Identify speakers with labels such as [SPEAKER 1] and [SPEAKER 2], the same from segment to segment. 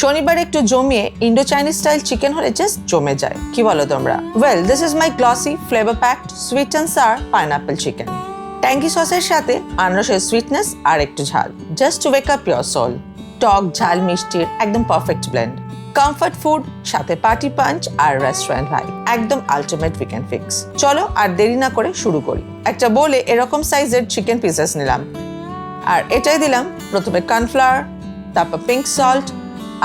[SPEAKER 1] শনিবার একটু জমিয়ে ইন্ডো-চাইনিজ স্টাইল চিকেন হলে জাস্ট জমে যায়। কি বলো তোমরা? Well, this is my glossy flavour packed sweet and sour pineapple chicken. Tangy সসের সাথে আনারসের সুইটনেস আর একটু ঝাল, just to wake up your soul. টক ঝাল মিষ্টির একদম পারফেক্ট ব্লেন্ড। কমফর্ট ফুড, সাথে পার্টি পাঞ্চ আর রেস্টুরেন্ট ভাইব, একদম আল্টিমেট উইকেন্ড ফিক্স। চলো আর দেরি না করে শুরু করি। একটা বোলে এরকম সাইজের চিকেন পিসেস নিলাম, আর এটাই দিলাম প্রথমে কর্নফ্লাওয়ার, তারপর পিঙ্ক সল্ট,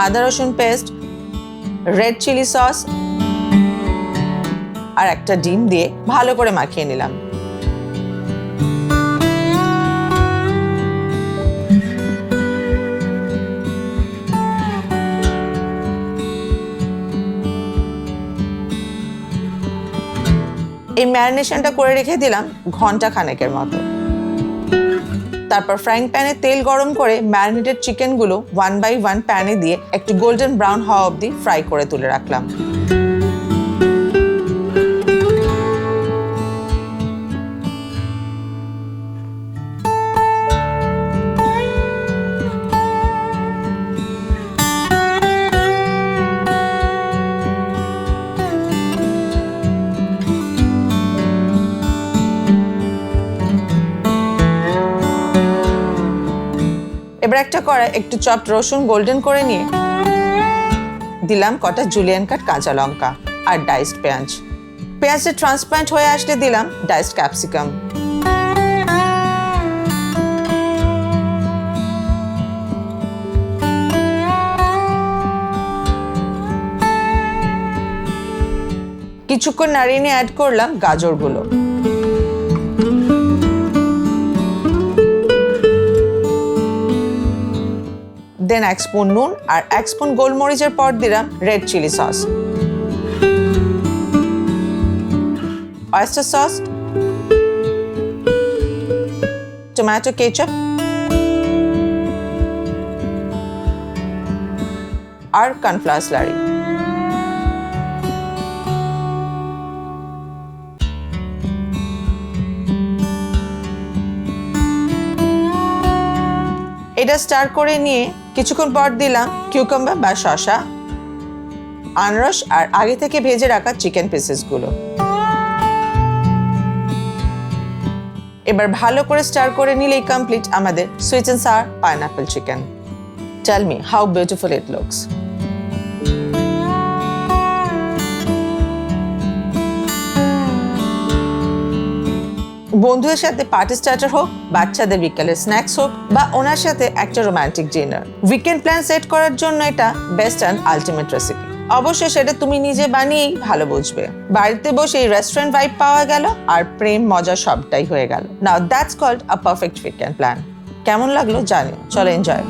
[SPEAKER 1] আদা রসুন পেস্ট, রেড চিলি সস আর একটা ডিম দিয়ে ভালো করে মাখিয়ে নিলাম। এই ম্যারিনেশনটা করে রেখে দিলাম ঘন্টা খানেকের মতো। তারপর ফ্রাইং প্যানে তেল গরম করে ম্যারিনেটেড চিকেনগুলো 1 by 1 প্যানে দিয়ে একটু গোল্ডেন ব্রাউন হওয়া অবধি ফ্রাই করে তুলে রাখলাম। এবার একটা কড়াই একটু চপড রসুন গোল্ডেন করে নিয়ে দিলাম কটা জুলিয়ান কাট কাঁচা লঙ্কা আর ডাইসড পেঁয়াজ। পেঁয়াজটা ট্রান্সপারেন্ট হয়ে আসলে দিলাম ডাইসড ক্যাপসিকাম। কিছুক্ষণ নাড়িয়ে নিয়ে অ্যাড করলাম গাজরগুলো। দেন 1 স্পুন নুন আর 1 স্পুন গোলমরিচের পর দিলাম red chilli sauce, oyster sauce, tomato ketchup আর কর্নফ্লাওয়ার স্লারি। এটা স্টার করে নিয়ে কিছুক্ষণ পর দিলাম কিউকাম্বার বা শসা, আনারস আর আগে থেকে ভেজে রাখা চিকেন পিসেসগুলো। এবার ভালো করে স্টার করে নিলেই কমপ্লিট আমাদের sweet and sour pineapple chicken. Tell me how beautiful it looks. বন্ধুদের সাথে পার্টি স্টার্টার হোক, বাচ্চাদের বিকেলের স্ন্যাক্স হোক, বা ওনার সাথে একটা romantic dinner, weekend plan set করার জন্য এটা বেস্ট অ্যান্ড আলটিমেট রেসিপি। অবশ্যই সেটা তুমি নিজে বানিয়েই ভালো বুঝবে। বাড়িতে বসে এই রেস্টুরেন্ট ভাইব পাওয়া গেল আর প্রেম মজা সবটাই হয়ে গেল। Now that's called a perfect weekend plan. কেমন লাগলো জানিও। চলো এনজয়।